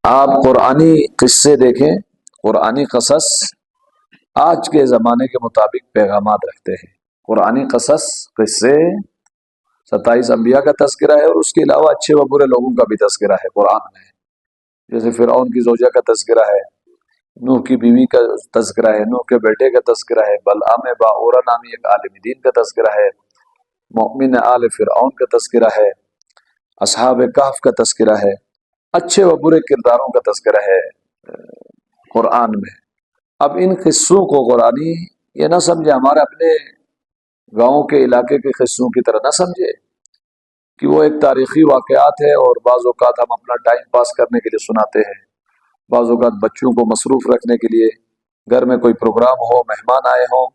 آپ قرآنی قصے دیکھیں، قرآنی قصص آج کے زمانے کے مطابق پیغامات رکھتے ہیں۔ قرآنی قصص قصے 27 انبیاء کا تذکرہ ہے، اور اس کے علاوہ اچھے و برے لوگوں کا بھی تذکرہ ہے قرآن میں۔ جیسے فرعون کی زوجہ کا تذکرہ ہے، نوح کی بیوی کا تذکرہ ہے، نوح کے بیٹے کا تذکرہ ہے، بلعام باورہ نامی ایک عالم دین کا تذکرہ ہے، مؤمن آل فرعون کا تذکرہ ہے، اصحاب کہف کا تذکرہ ہے، اچھے و برے کرداروں کا تذکرہ ہے قرآن میں۔ اب ان قصوں کو قرآنی یہ نہ سمجھے ہمارے اپنے گاؤں کے علاقے کے قصوں کی طرح نہ سمجھے کہ وہ ایک تاریخی واقعات ہے، اور بعض اوقات ہم اپنا ٹائم پاس کرنے کے لیے سناتے ہیں، بعض اوقات بچوں کو مصروف رکھنے کے لیے، گھر میں کوئی پروگرام ہو، مہمان آئے ہوں،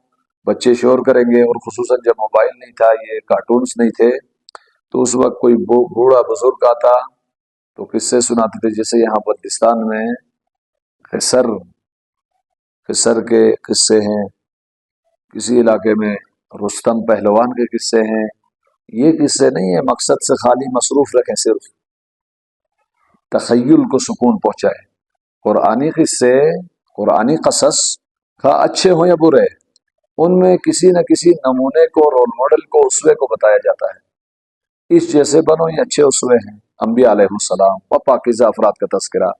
بچے شور کریں گے، اور خصوصاً جب موبائل نہیں تھا، یہ کارٹونز نہیں تھے، تو اس وقت کوئی بوڑھا بزرگ آتا تو قصے سناتے تھے۔ جیسے یہاں بلتستان میں خسر کے قصے ہیں، کسی علاقے میں رستم پہلوان کے قصے ہیں۔ یہ قصے نہیں ہیں مقصد سے خالی مصروف رکھیں، صرف تخیل کو سکون پہنچائے۔ قرآنی قصے، قرآنی قصص کا اچھے ہوں یا برے، ان میں کسی نہ کسی نمونے کو، رول ماڈل کو، اسوے کو بتایا جاتا ہے۔ اس جیسے بنو، یہ اچھے اسوے ہیں، انبیاء علیہ السلام و پاکیزہ افراد کا تذکرہ،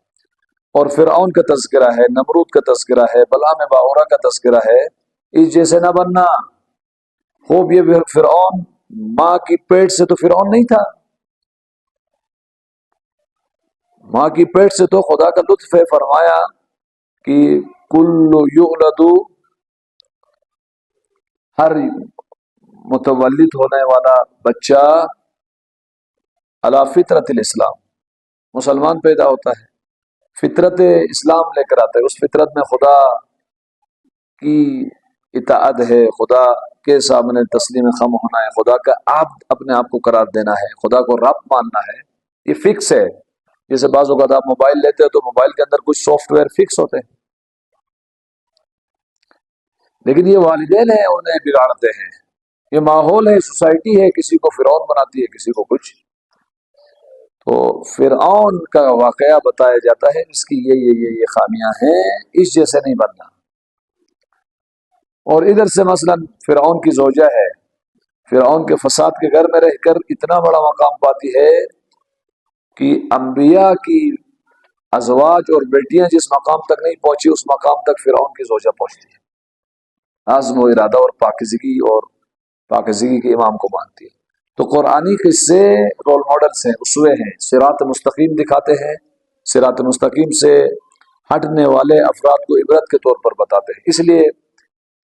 اور فرعون کا تذکرہ ہے، نمرود کا تذکرہ ہے، بلعام باورہ کا تذکرہ ہے۔ اس جیسے نہ بننا۔ خوب یہ فرعون ماں کی پیٹ سے تو فرعون نہیں تھا، ماں کی پیٹ سے تو خدا کا لطف ہے، فرمایا کہ کل یولد، ہر متولد ہونے والا بچہ علی فطرت الاسلام، مسلمان پیدا ہوتا ہے، فطرت اسلام لے کر آتا ہے۔ اس فطرت میں خدا کی اطاعت ہے، خدا کے سامنے تسلیم خم ہونا ہے، خدا کا عبد اپنے آپ کو قرار دینا ہے، خدا کو رب ماننا ہے، یہ فکس ہے۔ جیسے بعض اوقات آپ موبائل لیتے ہیں تو موبائل کے اندر کچھ سافٹ ویئر فکس ہوتے ہیں، لیکن یہ والدین ہیں انہیں بگاڑتے ہیں، یہ ماحول ہے، سوسائٹی ہے، کسی کو فرعون بناتی ہے، کسی کو کچھ۔ تو فرعون کا واقعہ بتایا جاتا ہے، اس کی یہ خامیاں ہیں، اس جیسے نہیں بننا۔ اور ادھر سے مثلا فرعون کی زوجہ ہے، فرعون کے فساد کے گھر میں رہ کر اتنا بڑا مقام پاتی ہے کہ انبیاء کی ازواج اور بیٹیاں جس مقام تک نہیں پہنچی، اس مقام تک فرعون کی زوجہ پہنچتی ہے، عزم و ارادہ اور پاکیزگی کے امام کو مانتی ہے۔ تو قرآنی قصے رول ماڈلز ہیں، اسوے ہیں، صراط مستقیم دکھاتے ہیں، صراط مستقیم سے ہٹنے والے افراد کو عبرت کے طور پر بتاتے ہیں۔ اس لیے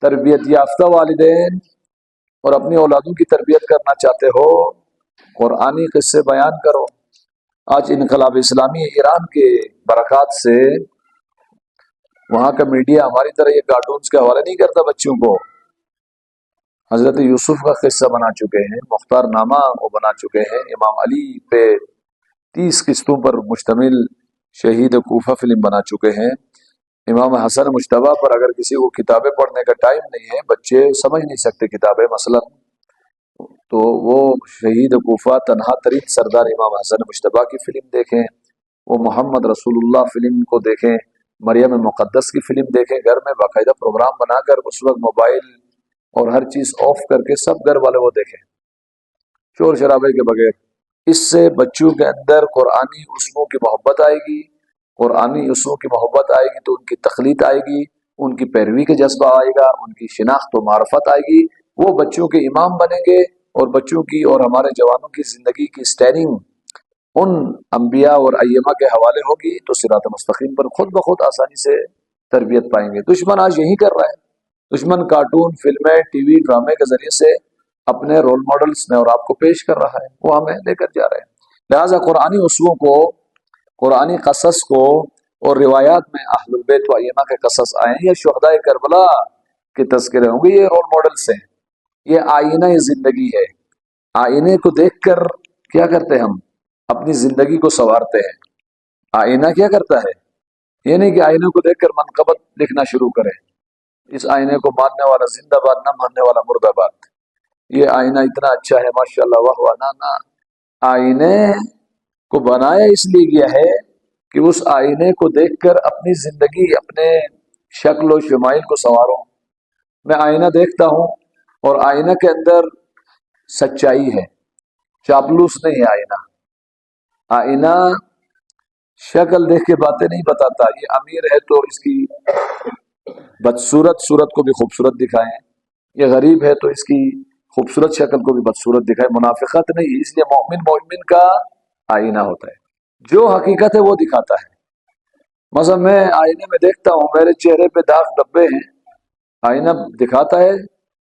تربیت یافتہ والدین اور اپنی اولادوں کی تربیت کرنا چاہتے ہو، قرآنی قصے بیان کرو۔ آج انقلاب اسلامی ایران کے برکات سے وہاں کا میڈیا ہماری طرح یہ کارٹونز کے حوالے نہیں کرتا بچوں کو۔ حضرت یوسف کا قصہ بنا چکے ہیں، مختار نامہ وہ بنا چکے ہیں، امام علی پہ 30 قسطوں پر مشتمل شہید کوفہ فلم بنا چکے ہیں، امام حسن مجتبیٰ پر اگر کسی کو کتابیں پڑھنے کا ٹائم نہیں ہے، بچے سمجھ نہیں سکتے کتابیں مثلا، تو وہ شہید کوفہ تنہا ترین سردار امام حسن مجتبیٰ کی فلم دیکھیں، وہ محمد رسول اللہ فلم کو دیکھیں، مریم مقدس کی فلم دیکھیں، گھر میں باقاعدہ پروگرام بنا کر اس وقت موبائل اور ہر چیز آف کر کے سب گھر والے وہ دیکھیں، شور شرابے کے بغیر۔ اس سے بچوں کے اندر قرآنی اصولوں کی محبت آئے گی، قرآنی اصولوں کی محبت آئے گی تو ان کی تخلیق آئے گی، ان کی پیروی کے جذبہ آئے گا، ان کی شناخت و معرفت آئے گی، وہ بچوں کے امام بنیں گے، اور بچوں کی اور ہمارے جوانوں کی زندگی کی سٹیئرنگ ان انبیاء اور ائمہ کے حوالے ہوگی، تو صراط مستقیم پر خود بخود آسانی سے تربیت پائیں گے۔ دشمن آج یہی کر رہا ہے، دشمن کارٹون، فلمیں، ٹی وی، ڈرامے کے ذریعے سے اپنے رول ماڈلز میں اور آپ کو پیش کر رہا ہے، وہ ہمیں لے کر جا رہے ہیں۔ لہٰذا قرآنی اصولوں کو، قرآنی قصص کو، اور روایات میں اہل البیت و ائمہ کے قصص آئے ہیں، یا شہداء کربلا کے تذکرے ہوں گے، یہ رول ماڈلز ہیں، یہ آئینہ زندگی ہے۔ آئینے کو دیکھ کر کیا کرتے ہم؟ اپنی زندگی کو سنوارتے ہیں۔ آئینہ کیا کرتا ہے؟ یہ نہیں کہ آئینے کو دیکھ کر منقبت لکھنا شروع کرے، اس آئینے کو ماننے والا زندہ باد، نہ ماننے والا مردہ باد، یہ آئینہ اتنا اچھا ہے ماشاءاللہ واہ واہ، نہ آئینے کو بنایا اس لیے گیا ہے کہ اس آئینے کو دیکھ کر اپنی زندگی، اپنے شکل و شمائل کو سنواروں۔ میں آئینہ دیکھتا ہوں اور آئینہ کے اندر سچائی ہے، چاپلوس نہیں ہے آئینہ۔ آئینہ شکل دیکھ کے باتیں نہیں بتاتا، یہ امیر ہے تو اس کی بدصورت صورت کو بھی خوبصورت دکھائیں، یہ غریب ہے تو اس کی خوبصورت شکل کو بھی بدصورت دکھائے۔ منافقت نہیں، اس لیے مومن کا آئینہ ہوتا ہے، جو حقیقت ہے وہ دکھاتا ہے۔ مثلا میں آئینے میں دیکھتا ہوں میرے چہرے پہ داغ دبے ہیں، آئینہ دکھاتا ہے۔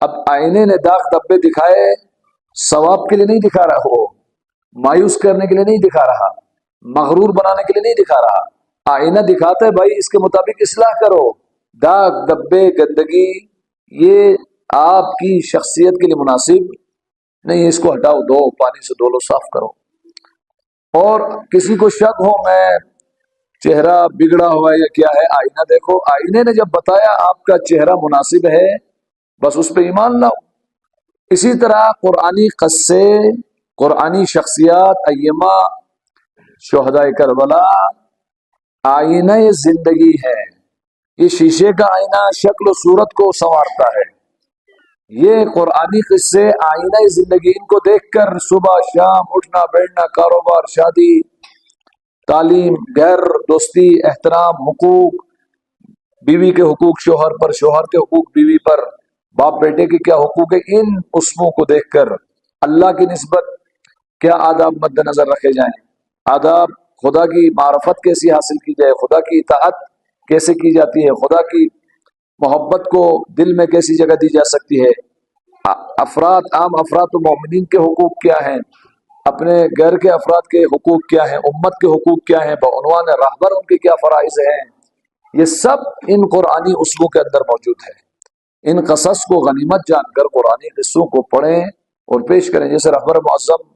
اب آئینے نے داغ دبے دکھائے ثواب کے لیے نہیں دکھا رہا، وہ مایوس کرنے کے لیے نہیں دکھا رہا، مغرور بنانے کے لیے نہیں دکھا رہا۔ آئینہ دکھاتا ہے بھائی اس کے مطابق اصلاح کرو، داغ دبے گندگی یہ آپ کی شخصیت کے لیے مناسب نہیں، اس کو ہٹاؤ، دو پانی سے دھو لو، صاف کرو۔ اور کسی کو شک ہو میں چہرہ بگڑا ہوا ہے یا کیا ہے، آئینہ دیکھو، آئینے نے جب بتایا آپ کا چہرہ مناسب ہے بس اس پہ ایمان لاؤ۔ اسی طرح قرآنی قصے، قرآنی شخصیات، ایمہ، شہدائے کربلا آئینہ زندگی ہے۔ یہ شیشے کا آئینہ شکل و صورت کو سنوارتا ہے، یہ قرآنی قصے آئینہ زندگی، ان کو دیکھ کر صبح شام اٹھنا بیٹھنا، کاروبار، شادی، تعلیم، گھر، دوستی، احترام، حقوق، بیوی کے حقوق شوہر پر، شوہر کے حقوق بیوی پر، باپ بیٹے کے کیا حقوق ہے، ان اسموں کو دیکھ کر اللہ کی نسبت کیا آداب مد نظر رکھے جائیں، آداب خدا کی معرفت کیسی حاصل کی جائے، خدا کی اطاعت کیسے کی جاتی ہے، خدا کی محبت کو دل میں کیسی جگہ دی جا سکتی ہے، افراد، عام افراد و مومنین کے حقوق کیا ہیں، اپنے گھر کے افراد کے حقوق کیا ہیں، امت کے حقوق کیا ہیں، بعنوان رہبر ان کے کیا فرائض ہیں، یہ سب ان قرآنی اصولوں کے اندر موجود ہے۔ ان قصص کو غنیمت جان کر قرآنی قصوں کو پڑھیں اور پیش کریں، جیسے رہبر معظم